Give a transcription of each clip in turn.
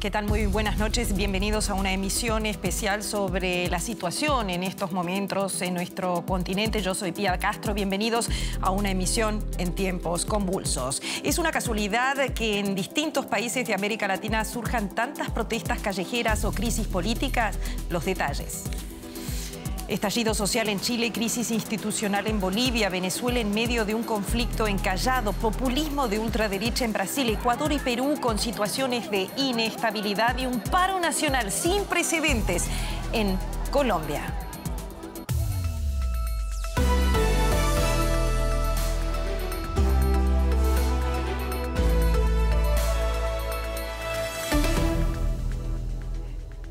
¿Qué tal? Muy buenas noches. Bienvenidos a una emisión especial sobre la situación en estos momentos en nuestro continente. Yo soy Pia Castro. Bienvenidos a una emisión en tiempos convulsos. Es una casualidad que en distintos países de América Latina surjan tantas protestas callejeras o crisis políticas. Los detalles. Estallido social en Chile, crisis institucional en Bolivia, Venezuela en medio de un conflicto encallado, populismo de ultraderecha en Brasil, Ecuador y Perú con situaciones de inestabilidad y un paro nacional sin precedentes en Colombia.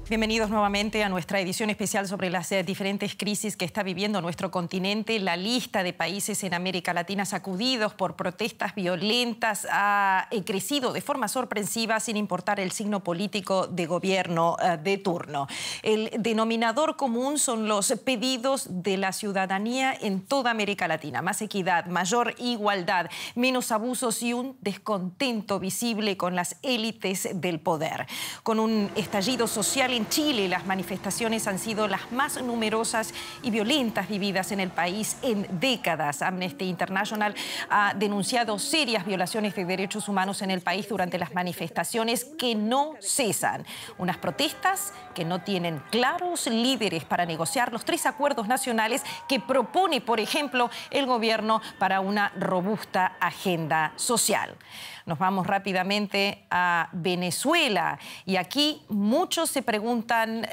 Bienvenidos nuevamente a nuestra edición especial sobre las diferentes crisis que está viviendo nuestro continente. La lista de países en América Latina sacudidos por protestas violentas ha crecido de forma sorpresiva sin importar el signo político de gobierno de turno. El denominador común son los pedidos de la ciudadanía en toda América Latina. Más equidad, mayor igualdad, menos abusos y un descontento visible con las élites del poder. Con un estallido social en Chile, las manifestaciones han sido las más numerosas y violentas vividas en el país en décadas. Amnesty International ha denunciado serias violaciones de derechos humanos en el país durante las manifestaciones que no cesan. Unas protestas que no tienen claros líderes para negociar los 3 acuerdos nacionales que propone, por ejemplo, el gobierno para una robusta agenda social. Nos vamos rápidamente a Venezuela y aquí muchos se preguntan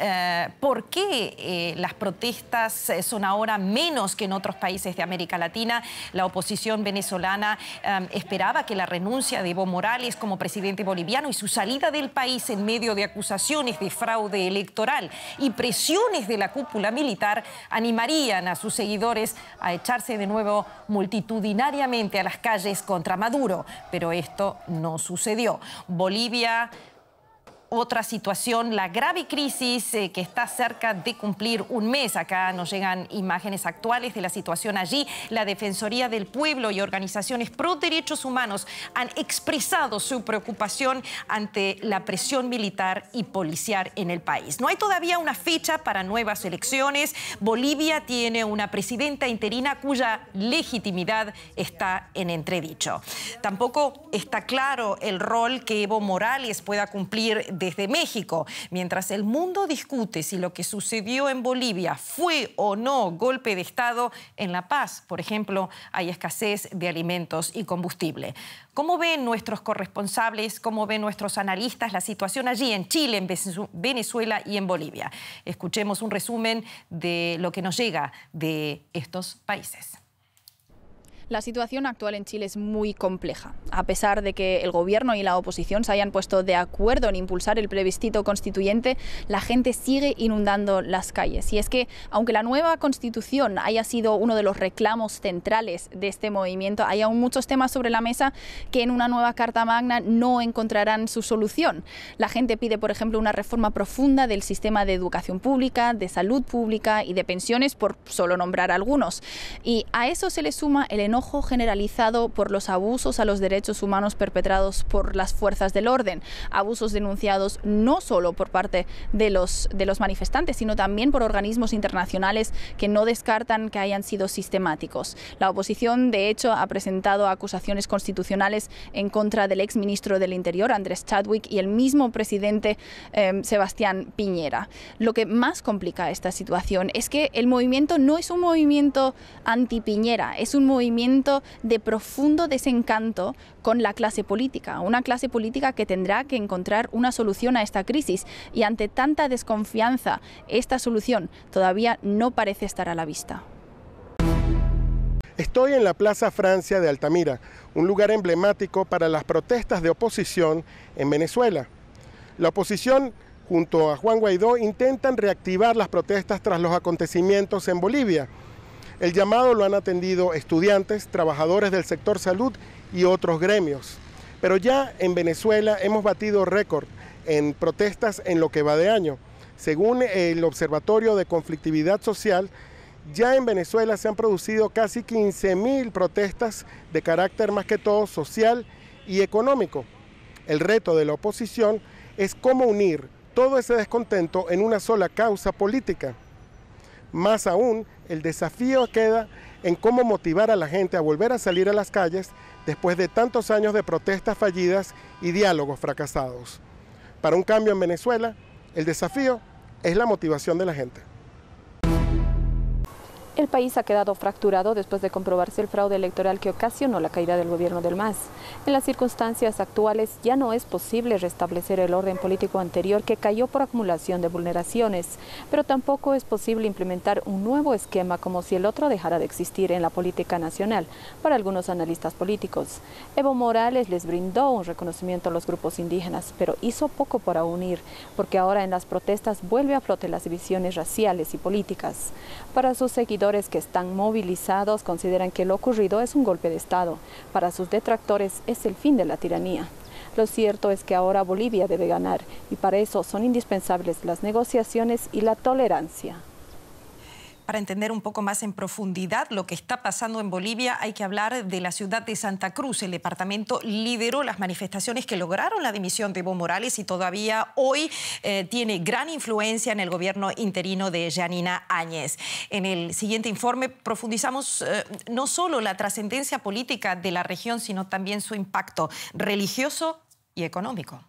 por qué las protestas son ahora menos que en otros países de América Latina. La oposición venezolana esperaba que la renuncia de Evo Morales como presidente boliviano y su salida del país en medio de acusaciones de fraude electoral y presiones de la cúpula militar animarían a sus seguidores a echarse de nuevo multitudinariamente a las calles contra Maduro, pero esto no sucedió. Bolivia, otra situación, la grave crisis que está cerca de cumplir un mes. Acá nos llegan imágenes actuales de la situación allí. La Defensoría del Pueblo y organizaciones pro derechos humanos han expresado su preocupación ante la presión militar y policial en el país. No hay todavía una fecha para nuevas elecciones. Bolivia tiene una presidenta interina cuya legitimidad está en entredicho. Tampoco está claro el rol que Evo Morales pueda cumplir desde México, mientras el mundo discute si lo que sucedió en Bolivia fue o no golpe de Estado. En La Paz, por ejemplo, hay escasez de alimentos y combustible. ¿Cómo ven nuestros corresponsables, cómo ven nuestros analistas la situación allí en Chile, en Venezuela y en Bolivia? Escuchemos un resumen de lo que nos llega de estos países. La situación actual en Chile es muy compleja. A pesar de que el gobierno y la oposición se hayan puesto de acuerdo en impulsar el plebiscito constituyente, la gente sigue inundando las calles. Y es que, aunque la nueva constitución haya sido uno de los reclamos centrales de este movimiento, hay aún muchos temas sobre la mesa que en una nueva Carta Magna no encontrarán su solución. La gente pide, por ejemplo, una reforma profunda del sistema de educación pública, de salud pública y de pensiones, por solo nombrar algunos. Y a eso se le suma el enojo generalizado por los abusos a los derechos humanos perpetrados por las fuerzas del orden, abusos denunciados no solo por parte de los manifestantes, sino también por organismos internacionales que no descartan que hayan sido sistemáticos. La oposición, de hecho, ha presentado acusaciones constitucionales en contra del exministro del Interior, Andrés Chadwick, y el mismo presidente Sebastián Piñera. Lo que más complica esta situación es que el movimiento no es un movimiento anti-Piñera, es un movimiento de profundo desencanto con la clase política, una clase política que tendrá que encontrar una solución a esta crisis, y ante tanta desconfianza, esta solución todavía no parece estar a la vista. Estoy en la Plaza Francia de Altamira, un lugar emblemático para las protestas de oposición en Venezuela. La oposición, junto a Juan Guaidó, intentan reactivar las protestas tras los acontecimientos en Bolivia. El llamado lo han atendido estudiantes, trabajadores del sector salud y otros gremios. Pero ya en Venezuela hemos batido récord en protestas en lo que va de año. Según el Observatorio de Conflictividad Social, ya en Venezuela se han producido casi 15.000 protestas de carácter más que todo social y económico. El reto de la oposición es cómo unir todo ese descontento en una sola causa política. Más aún, el desafío queda en cómo motivar a la gente a volver a salir a las calles después de tantos años de protestas fallidas y diálogos fracasados. Para un cambio en Venezuela, el desafío es la motivación de la gente. El país ha quedado fracturado después de comprobarse el fraude electoral que ocasionó la caída del gobierno del MAS. En las circunstancias actuales ya no es posible restablecer el orden político anterior que cayó por acumulación de vulneraciones, pero tampoco es posible implementar un nuevo esquema como si el otro dejara de existir en la política nacional, para algunos analistas políticos. Evo Morales les brindó un reconocimiento a los grupos indígenas, pero hizo poco para unir, porque ahora en las protestas vuelve a flote las divisiones raciales y políticas. Para sus seguidores que están movilizados consideran que lo ocurrido es un golpe de Estado. Para sus detractores es el fin de la tiranía. Lo cierto es que ahora Bolivia debe ganar y para eso son indispensables las negociaciones y la tolerancia. Para entender un poco más en profundidad lo que está pasando en Bolivia, hay que hablar de la ciudad de Santa Cruz. El departamento lideró las manifestaciones que lograron la dimisión de Evo Morales y todavía hoy tiene gran influencia en el gobierno interino de Yanina Áñez. En el siguiente informe profundizamos no solo la trascendencia política de la región, sino también su impacto religioso y económico.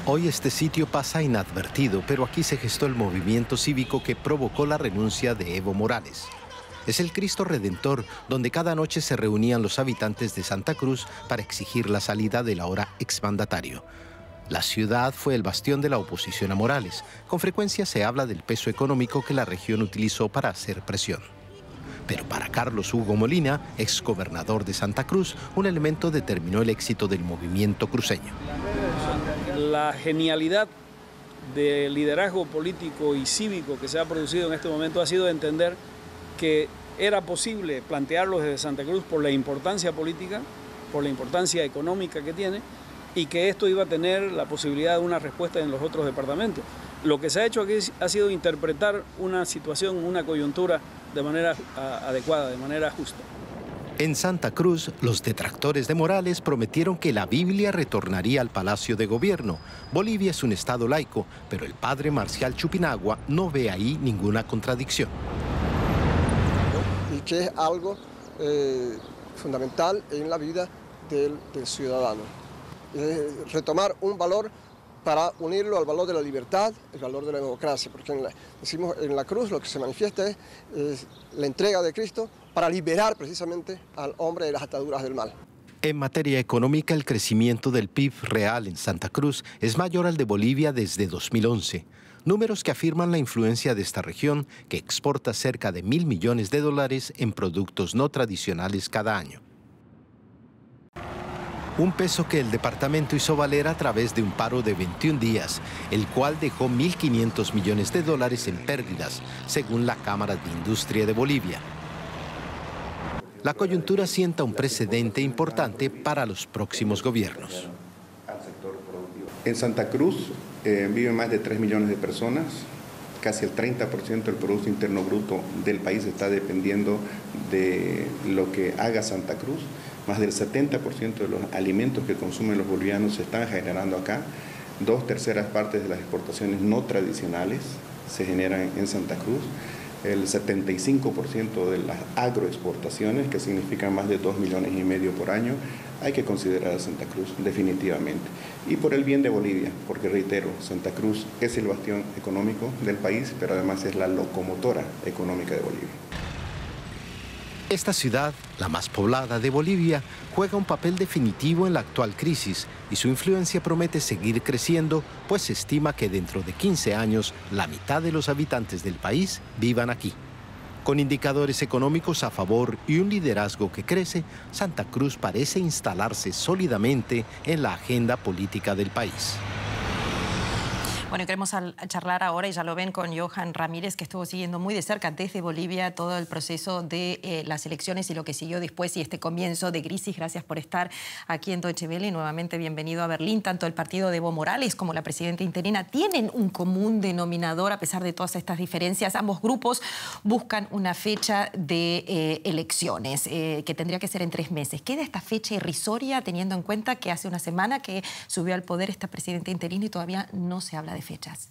Hoy este sitio pasa inadvertido, pero aquí se gestó el movimiento cívico que provocó la renuncia de Evo Morales. Es el Cristo Redentor, donde cada noche se reunían los habitantes de Santa Cruz para exigir la salida del ahora exmandatario. La ciudad fue el bastión de la oposición a Morales. Con frecuencia se habla del peso económico que la región utilizó para hacer presión. Pero para Carlos Hugo Molina, exgobernador de Santa Cruz, un elemento determinó el éxito del movimiento cruceño. La genialidad del liderazgo político y cívico que se ha producido en este momento ha sido entender que era posible plantearlo desde Santa Cruz por la importancia política, por la importancia económica que tiene y que esto iba a tener la posibilidad de una respuesta en los otros departamentos. Lo que se ha hecho aquí ha sido interpretar una situación, una coyuntura de manera adecuada, de manera justa. En Santa Cruz, los detractores de Morales prometieron que la Biblia retornaría al Palacio de Gobierno. Bolivia es un estado laico, pero el padre Marcial Chupinagua no ve ahí ninguna contradicción. Y que es algo fundamental en la vida del ciudadano. Retomar un valor para unirlo al valor de la libertad, el valor de la democracia, porque decimos en la cruz lo que se manifiesta es la entrega de Cristo para liberar precisamente al hombre de las ataduras del mal. En materia económica, el crecimiento del PIB real en Santa Cruz es mayor al de Bolivia desde 2011. Números que afirman la influencia de esta región, que exporta cerca de $1.000 millones en productos no tradicionales cada año. Un peso que el departamento hizo valer a través de un paro de 21 días, el cual dejó $1.500 millones en pérdidas, según la Cámara de Industria de Bolivia. La coyuntura sienta un precedente importante para los próximos gobiernos. En Santa Cruz viven más de 3 millones de personas. Casi el 30% del Producto Interno Bruto del país está dependiendo de lo que haga Santa Cruz. Más del 70% de los alimentos que consumen los bolivianos se están generando acá. 2/3 partes de las exportaciones no tradicionales se generan en Santa Cruz. El 75% de las agroexportaciones, que significan más de 2,5 millones por año, hay que considerar a Santa Cruz definitivamente. Y por el bien de Bolivia, porque reitero, Santa Cruz es el bastión económico del país, pero además es la locomotora económica de Bolivia. Esta ciudad, la más poblada de Bolivia, juega un papel definitivo en la actual crisis y su influencia promete seguir creciendo, pues se estima que dentro de 15 años la mitad de los habitantes del país vivan aquí. Con indicadores económicos a favor y un liderazgo que crece, Santa Cruz parece instalarse sólidamente en la agenda política del país. Bueno, queremos charlar ahora, y ya lo ven, con Johan Ramírez, que estuvo siguiendo muy de cerca desde Bolivia todo el proceso de las elecciones y lo que siguió después y este comienzo de crisis. Gracias por estar aquí en Deutsche Welle y nuevamente bienvenido a Berlín. Tanto el partido de Evo Morales como la presidenta interina tienen un común denominador a pesar de todas estas diferencias. Ambos grupos buscan una fecha de elecciones que tendría que ser en 3 meses. ¿Queda esta fecha irrisoria teniendo en cuenta que hace una semana que subió al poder esta presidenta interina y todavía no se habla de fechas?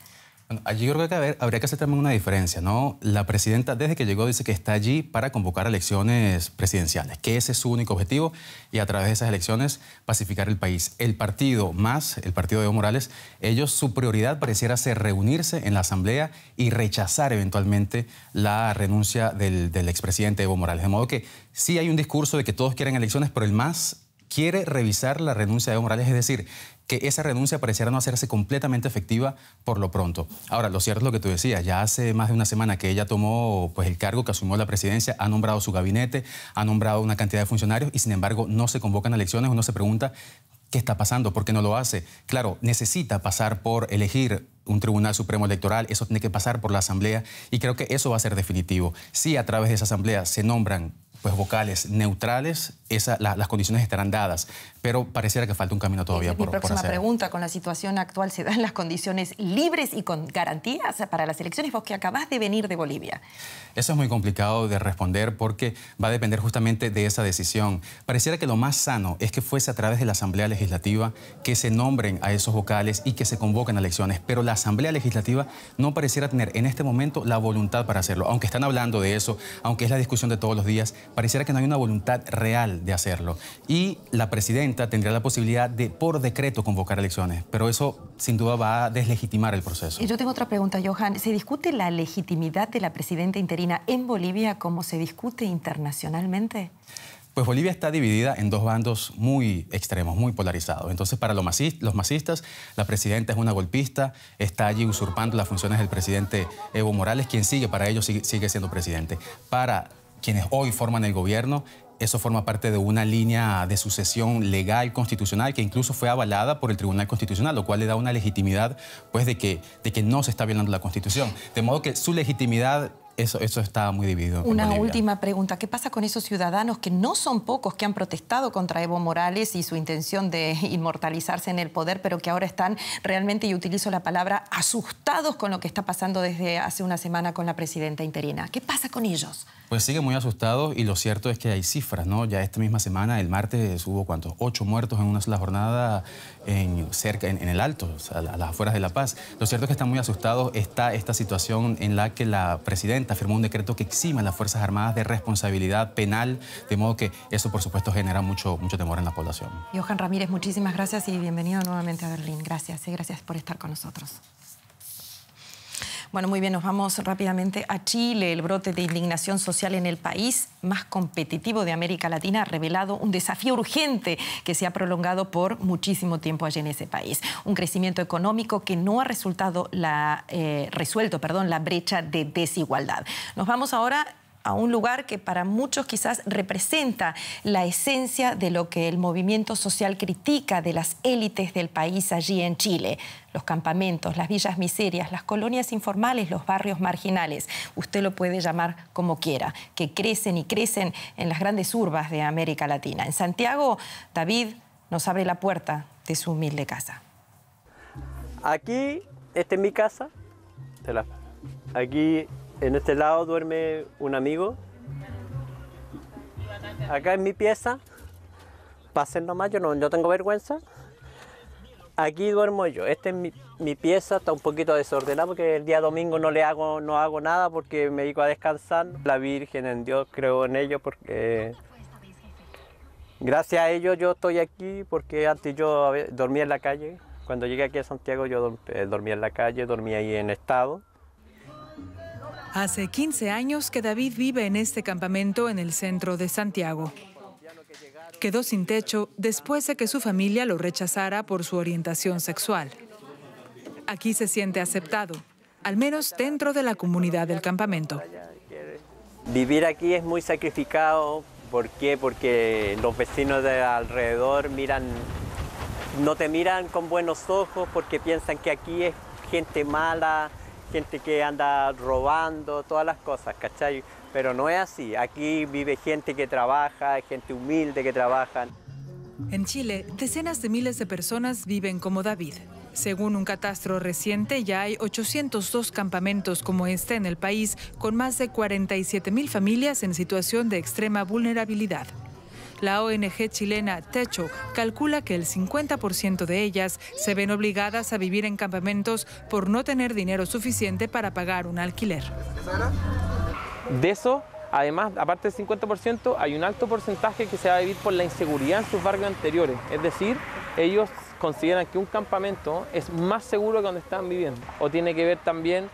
Bueno, allí yo creo que habría que hacer también una diferencia, ¿no? La presidenta, desde que llegó, dice que está allí para convocar elecciones presidenciales, que ese es su único objetivo, y a través de esas elecciones pacificar el país. El partido de Evo Morales, ellos, su prioridad pareciera ser reunirse en la Asamblea y rechazar eventualmente la renuncia del expresidente Evo Morales. De modo que sí hay un discurso de que todos quieren elecciones, pero el MAS quiere revisar la renuncia de Evo Morales, es decir, que esa renuncia pareciera no hacerse completamente efectiva por lo pronto. Ahora, lo cierto es lo que tú decías, ya hace más de una semana que ella tomó el cargo, que asumió la presidencia, ha nombrado su gabinete, ha nombrado una cantidad de funcionarios y sin embargo no se convocan elecciones. Uno se pregunta qué está pasando, por qué no lo hace. Claro, necesita pasar por elegir un Tribunal Supremo Electoral, eso tiene que pasar por la Asamblea y creo que eso va a ser definitivo. Si a través de esa Asamblea se nombran vocales neutrales, las condiciones estarán dadas, pero pareciera que falta un camino todavía por hacer. Mi próxima pregunta, con la situación actual, ¿se dan las condiciones libres y con garantías para las elecciones? Vos que acabás de venir de Bolivia. Eso es muy complicado de responder porque va a depender justamente de esa decisión. Pareciera que lo más sano es que fuese a través de la Asamblea Legislativa que se nombren a esos vocales y que se convoquen a elecciones, pero la Asamblea Legislativa no pareciera tener en este momento la voluntad para hacerlo. Aunque están hablando de eso, aunque es la discusión de todos los días, pareciera que no hay una voluntad real de hacerlo. Y la presidenta tendría la posibilidad de, por decreto, convocar elecciones, pero eso sin duda va a deslegitimar el proceso. Yo tengo otra pregunta, Johan. ¿Se discute la legitimidad de la presidenta interina en Bolivia como se discute internacionalmente? Pues Bolivia está dividida en 2 bandos muy extremos, muy polarizados. Entonces, para los masistas, la presidenta es una golpista, está allí usurpando las funciones del presidente Evo Morales, quien para ellos sigue siendo presidente. Para quienes hoy forman el gobierno, eso forma parte de una línea de sucesión legal, constitucional, que incluso fue avalada por el Tribunal Constitucional, lo cual le da una legitimidad de que no se está violando la Constitución. De modo que su legitimidad, eso está muy dividido. Una última pregunta. ¿Qué pasa con esos ciudadanos, que no son pocos, que han protestado contra Evo Morales y su intención de inmortalizarse en el poder, pero que ahora están realmente, y utilizo la palabra, asustados con lo que está pasando desde hace una semana con la presidenta interina? ¿Qué pasa con ellos? Pues siguen muy asustados y lo cierto es que hay cifras, ¿no? Ya esta misma semana, el martes, hubo 8 muertos en una sola jornada en el Alto, o sea, a las afueras de La Paz. Lo cierto es que están muy asustados. Está esta situación en la que la presidenta firmó un decreto que exime a las Fuerzas Armadas de responsabilidad penal, de modo que eso, por supuesto, genera mucho temor en la población. Johan Ramírez, muchísimas gracias y bienvenido nuevamente a Berlín. Gracias, gracias por estar con nosotros. Bueno, muy bien, nos vamos rápidamente a Chile. El brote de indignación social en el país más competitivo de América Latina ha revelado un desafío urgente que se ha prolongado por muchísimo tiempo allí en ese país. Un crecimiento económico que no ha resuelto la brecha de desigualdad. Nos vamos ahora a un lugar que para muchos quizás representa la esencia de lo que el movimiento social critica de las élites del país allí en Chile. Los campamentos, las villas miserias, las colonias informales, los barrios marginales. Usted lo puede llamar como quiera, que crecen y crecen en las grandes urbes de América Latina. En Santiago, David nos abre la puerta de su humilde casa. Aquí, esta es mi casa. Aquí, en este lado, duerme un amigo. Acá en mi pieza. Pasen nomás, yo no tengo vergüenza. Aquí duermo yo. Esta es mi pieza, está un poquito desordenada porque el día domingo no hago nada porque me dedico a descansar. La Virgen, en Dios, creo en ellos porque gracias a ellos yo estoy aquí, porque antes yo dormía en la calle. Cuando llegué aquí a Santiago yo dormía en la calle, dormía ahí en Estado. Hace 15 años que David vive en este campamento en el centro de Santiago. Quedó sin techo después de que su familia lo rechazara por su orientación sexual. Aquí se siente aceptado, al menos dentro de la comunidad del campamento. Vivir aquí es muy sacrificado. ¿Por qué? Porque los vecinos de alrededor no te miran con buenos ojos porque piensan que aquí es gente mala, gente que anda robando, todas las cosas, ¿cachai? Pero no es así. Aquí vive gente que trabaja, gente humilde que trabaja. En Chile, decenas de miles de personas viven como David. Según un catastro reciente, ya hay 802 campamentos como este en el país, con más de 47.000 familias en situación de extrema vulnerabilidad. La ONG chilena Techo calcula que el 50% de ellas se ven obligadas a vivir en campamentos por no tener dinero suficiente para pagar un alquiler. De eso, además, aparte del 50%, hay un alto porcentaje que se va a vivir por la inseguridad en sus barrios anteriores. Es decir, ellos consideran que un campamento es más seguro que donde están viviendo. O tiene que ver también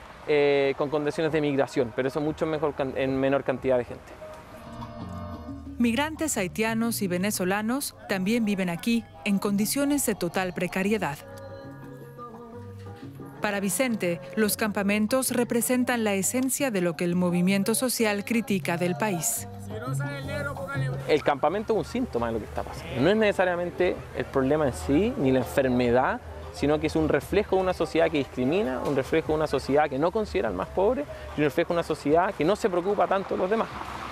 con condiciones de migración, pero eso mucho mejor en menor cantidad de gente. Migrantes haitianos y venezolanos también viven aquí en condiciones de total precariedad. Para Vicente, los campamentos representan la esencia de lo que el movimiento social critica del país. El campamento es un síntoma de lo que está pasando. No es necesariamente el problema en sí, ni la enfermedad, sino que es un reflejo de una sociedad que discrimina, un reflejo de una sociedad que no considera al más pobre y un reflejo de una sociedad que no se preocupa tanto de los demás.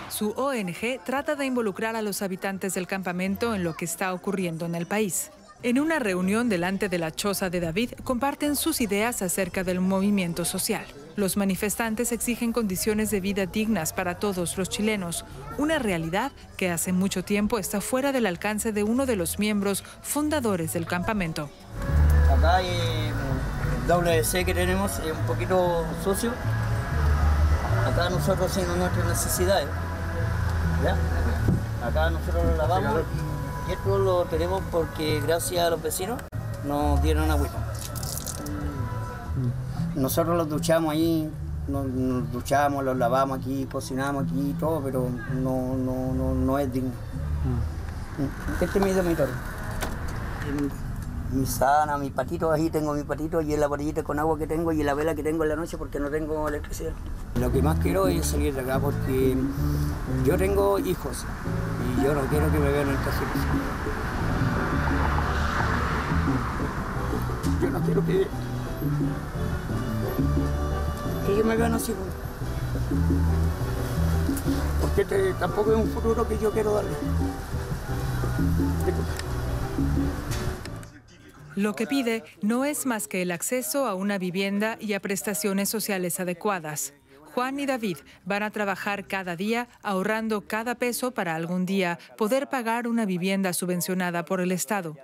Su ONG trata de involucrar a los habitantes del campamento en lo que está ocurriendo en el país. En una reunión delante de la choza de David, comparten sus ideas acerca del movimiento social. Los manifestantes exigen condiciones de vida dignas para todos los chilenos, una realidad que hace mucho tiempo está fuera del alcance de uno de los miembros fundadores del campamento. Acá hay el WC que tenemos, es un poquito sucio. Acá nosotros haciendo nuestras necesidades. ¿Ya? Acá nosotros lo lavamos y esto lo tenemos porque gracias a los vecinos nos dieron agüita. Nosotros los duchamos ahí, nos duchamos, los lavamos aquí, cocinamos aquí y todo, pero no es digno. Este es mi dormitorio. Mi sábana, mis patitos, ahí tengo mis patitos y en la botellita con agua que tengo y la vela que tengo en la noche porque no tengo electricidad. Lo que más quiero es salir de acá porque yo tengo hijos y yo no quiero que me vean en esta situación. Yo no quiero que ellos me vean así. Porque tampoco es un futuro que yo quiero darle. Lo que pide no es más que el acceso a una vivienda y a prestaciones sociales adecuadas. Juan y David van a trabajar cada día ahorrando cada peso para algún día poder pagar una vivienda subvencionada por el Estado.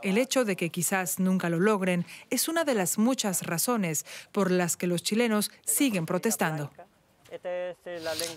El hecho de que quizás nunca lo logren es una de las muchas razones por las que los chilenos siguen protestando.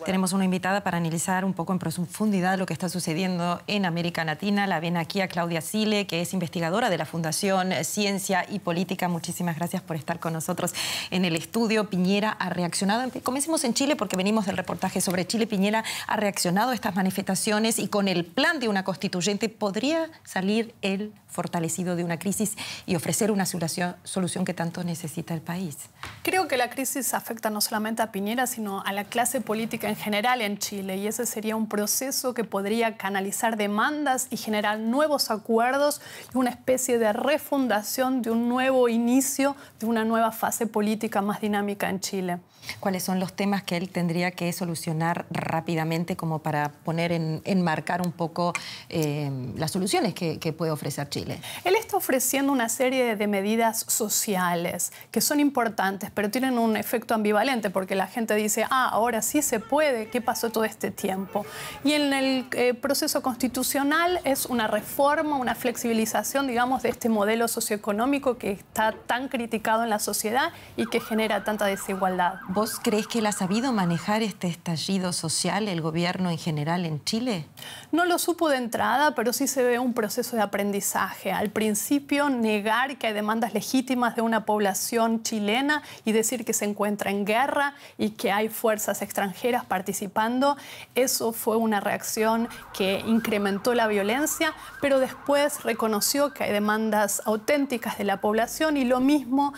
Tenemos una invitada para analizar un poco en profundidad lo que está sucediendo en América Latina. La ven aquí a Claudia Sile, que es investigadora de la Fundación Ciencia y Política. Muchísimas gracias por estar con nosotros en el estudio. Piñera ha reaccionado. Comencemos en Chile porque venimos del reportaje sobre Chile. Piñera ha reaccionado a estas manifestaciones y con el plan de una constituyente podría salir él fortalecido de una crisis y ofrecer una solución que tanto necesita el país. Creo que la crisis afecta no solamente a Piñera, sino a la clase política en general en Chile, y ese sería un proceso que podría canalizar demandas y generar nuevos acuerdos y una especie de refundación de un nuevo inicio, de una nueva fase política más dinámica en Chile. ¿Cuáles son los temas que él tendría que solucionar rápidamente como para poner enmarcar un poco las soluciones que puede ofrecer Chile? Él está ofreciendo una serie de medidas sociales que son importantes, pero tienen un efecto ambivalente porque la gente dice, ahora sí se puede, ¿qué pasó todo este tiempo? Y en el proceso constitucional es una reforma, una flexibilización, digamos, de este modelo socioeconómico que está tan criticado en la sociedad y que genera tanta desigualdad. ¿Vos crees que él ha sabido manejar este estallido social, el gobierno en general en Chile? No lo supo de entrada, pero sí se ve un proceso de aprendizaje. Al principio, negar que hay demandas legítimas de una población chilena y decir que se encuentra en guerra y que hay fuerzas extranjeras participando. Eso fue una reacción que incrementó la violencia, pero después reconoció que hay demandas auténticas de la población y lo mismo,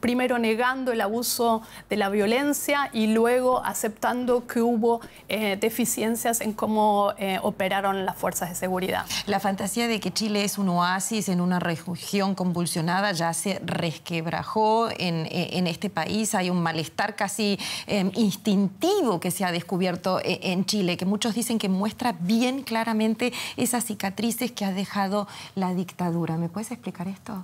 primero negando el abuso de la violencia y luego aceptando que hubo deficiencias en cómo operaron las fuerzas de seguridad. La fantasía de que Chile es un oasis en una región convulsionada ya se resquebrajó en este país. Hay un malestar casi instintivo que se ha descubierto en Chile, que muchos dicen que muestra bien claramente esas cicatrices que ha dejado la dictadura. ¿Me puedes explicar esto?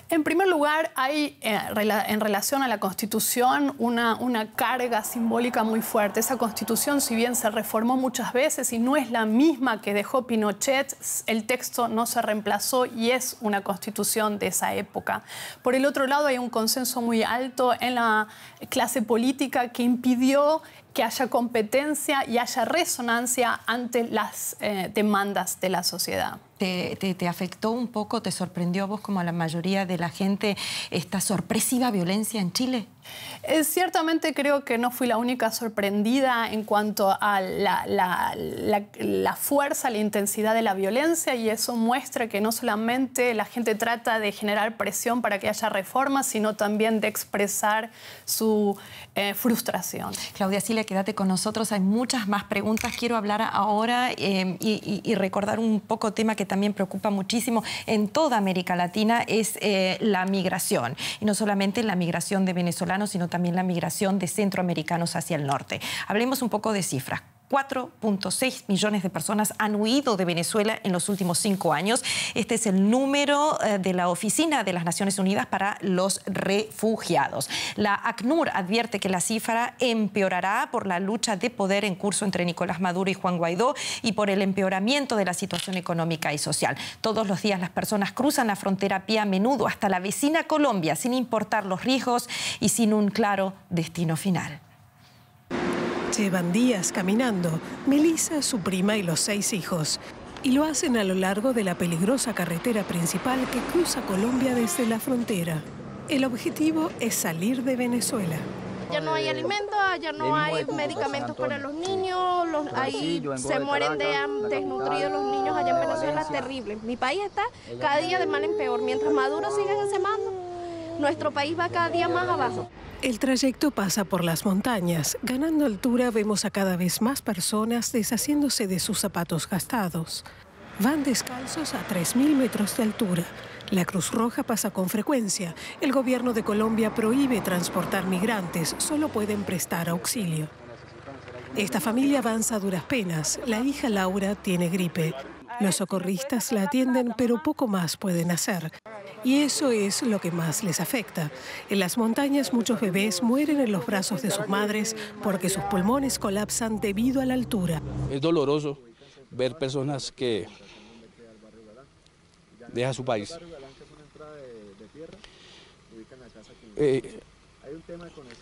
En primer lugar, hay en relación a la Constitución una carga simbólica muy fuerte. Esa Constitución, si bien se reformó muchas veces y no es la misma que dejó Pinochet, el texto no se reemplazó y es una Constitución de esa época. Por el otro lado, hay un consenso muy alto en la clase política que impidió que haya competencia y haya resonancia ante las demandas de la sociedad. ¿Te afectó un poco, te sorprendió a vos como a la mayoría de la gente esta sorpresiva violencia en Chile? Ciertamente creo que no fui la única sorprendida en cuanto a la fuerza, la intensidad de la violencia, y eso muestra que no solamente la gente trata de generar presión para que haya reformas, sino también de expresar su frustración. Claudia Sila, quédate con nosotros, hay muchas más preguntas. Quiero hablar ahora y recordar un poco tema que también preocupa muchísimo en toda América Latina, es la migración. Y no solamente la migración de venezolanos, sino también la migración de centroamericanos hacia el norte. Hablemos un poco de cifras. 4.6 millones de personas han huido de Venezuela en los últimos 5 años. Este es el número de la Oficina de las Naciones Unidas para los Refugiados. La ACNUR advierte que la cifra empeorará por la lucha de poder en curso entre Nicolás Maduro y Juan Guaidó y por el empeoramiento de la situación económica y social. Todos los días las personas cruzan la frontera a pie, a menudo hasta la vecina Colombia, sin importar los riesgos y sin un claro destino final. Llevan días caminando, Melissa, su prima y los 6 hijos. Y lo hacen a lo largo de la peligrosa carretera principal que cruza Colombia desde la frontera. El objetivo es salir de Venezuela. Ya no hay alimentos, ya no hay medicamentos para los niños, ahí se mueren de desnutridos los niños allá en Venezuela, terrible. Mi país está cada día de mal en peor. Mientras Maduro siga en ese mando, nuestro país va cada día más abajo. El trayecto pasa por las montañas. Ganando altura vemos a cada vez más personas deshaciéndose de sus zapatos gastados. Van descalzos a 3.000 metros de altura. La Cruz Roja pasa con frecuencia. El gobierno de Colombia prohíbe transportar migrantes, solo pueden prestar auxilio. Esta familia avanza a duras penas. La hija Laura tiene gripe. Los socorristas la atienden, pero poco más pueden hacer. Y eso es lo que más les afecta. En las montañas muchos bebés mueren en los brazos de sus madres porque sus pulmones colapsan debido a la altura. Es doloroso ver personas que dejan su país.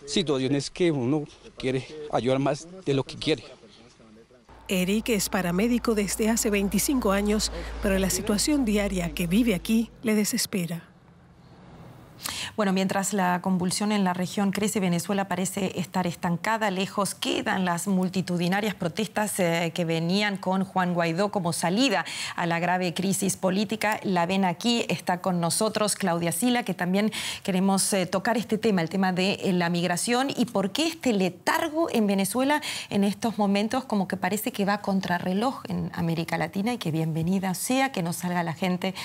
Situaciones que uno quiere ayudar más de lo que quiere. Eric es paramédico desde hace 25 años, pero la situación diaria que vive aquí le desespera. Bueno, mientras la convulsión en la región crece, Venezuela parece estar estancada. Lejos quedan las multitudinarias protestas que venían con Juan Guaidó como salida a la grave crisis política. La ven aquí, está con nosotros Claudia Sila, que también queremos tocar este tema, el tema de la migración y por qué este letargo en Venezuela en estos momentos, como que parece que va a contrarreloj en América Latina, y que bienvenida sea que no salga la gente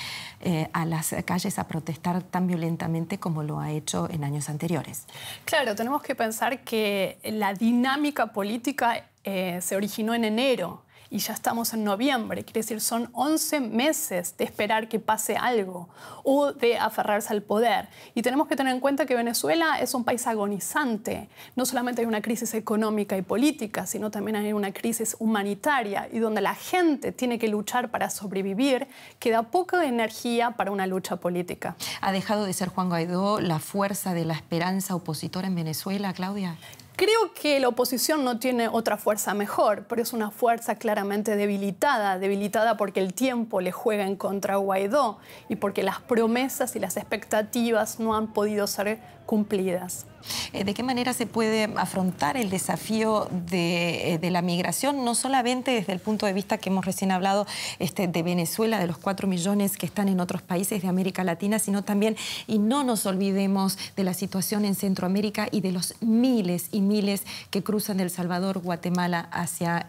a las calles a protestar tan violentamente como lo ha hecho en años anteriores. Claro, tenemos que pensar que la dinámica política se originó en enero y ya estamos en noviembre. Quiere decir, son 11 meses de esperar que pase algo o de aferrarse al poder. Y tenemos que tener en cuenta que Venezuela es un país agonizante. No solamente hay una crisis económica y política, sino también hay una crisis humanitaria, y donde la gente tiene que luchar para sobrevivir, queda poca energía para una lucha política. ¿Ha dejado de ser Juan Guaidó la fuerza de la esperanza opositora en Venezuela, Claudia? Creo que la oposición no tiene otra fuerza mejor, pero es una fuerza claramente debilitada porque el tiempo le juega en contra a Guaidó y porque las promesas y las expectativas no han podido ser cumplidas. ¿De qué manera se puede afrontar el desafío de la migración, no solamente desde el punto de vista que hemos recién hablado de Venezuela, de los 4 millones que están en otros países de América Latina, sino también, y no nos olvidemos de la situación en Centroamérica y de los miles y miles que cruzan de El Salvador, Guatemala hacia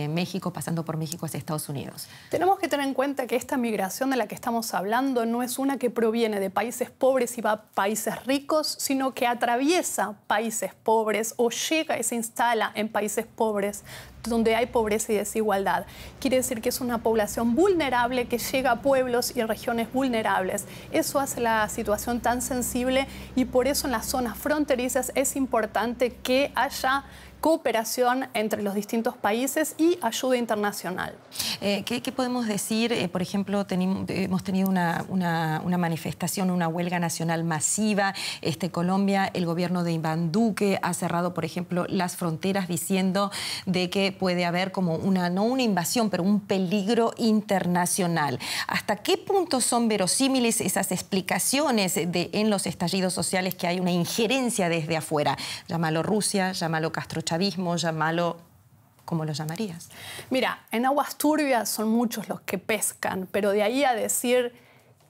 México, pasando por México hacia Estados Unidos? Tenemos que tener en cuenta que esta migración de la que estamos hablando no es una que proviene de países pobres y va a países ricos, sino que atraviesa países pobres o llega y se instala en países pobres donde hay pobreza y desigualdad. Quiere decir que es una población vulnerable que llega a pueblos y regiones vulnerables. Eso hace la situación tan sensible y por eso en las zonas fronterizas es importante que haya cooperación entre los distintos países y ayuda internacional. ¿Qué podemos decir? Por ejemplo, hemos tenido una manifestación, una huelga nacional masiva. Colombia, el gobierno de Iván Duque ha cerrado, por ejemplo, las fronteras diciendo de que puede haber como no una invasión, pero un peligro internacional. ¿Hasta qué punto son verosímiles esas explicaciones en los estallidos sociales que hay una injerencia desde afuera? Llámalo Rusia, llámalo castrochavismo, llámalo... ¿Cómo lo llamarías? Mira, en aguas turbias son muchos los que pescan, pero de ahí a decir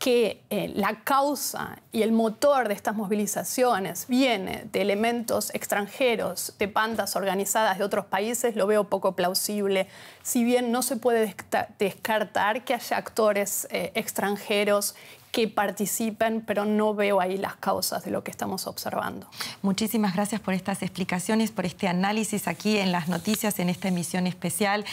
que la causa y el motor de estas movilizaciones viene de elementos extranjeros, de bandas organizadas de otros países, lo veo poco plausible. Si bien no se puede descartar que haya actores extranjeros que participen, pero no veo ahí las causas de lo que estamos observando. Muchísimas gracias por estas explicaciones, por este análisis aquí en las noticias, en esta emisión especial.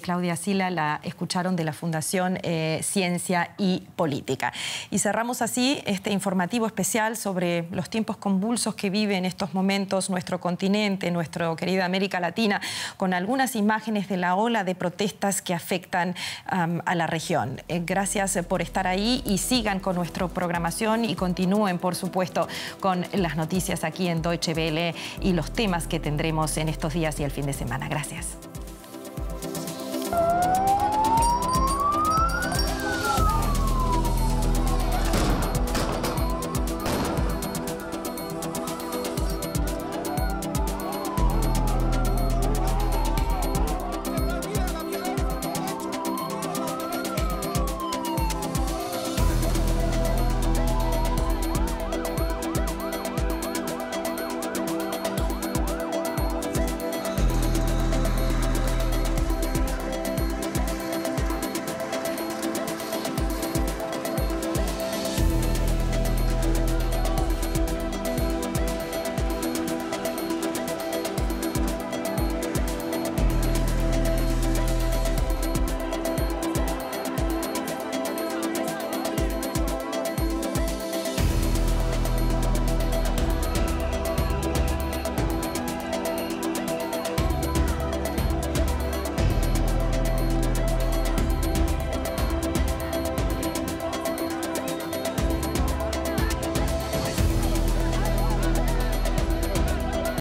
Claudia Sila, la escucharon de la Fundación Ciencia y Política. Y cerramos así este informativo especial sobre los tiempos convulsos que vive en estos momentos nuestro continente, nuestra querida América Latina, con algunas imágenes de la ola de protestas que afectan a la región. Gracias por estar ahí y sigan con nuestra programación y continúen, por supuesto, con las noticias aquí en Deutsche Welle y los temas que tendremos en estos días y el fin de semana. Gracias.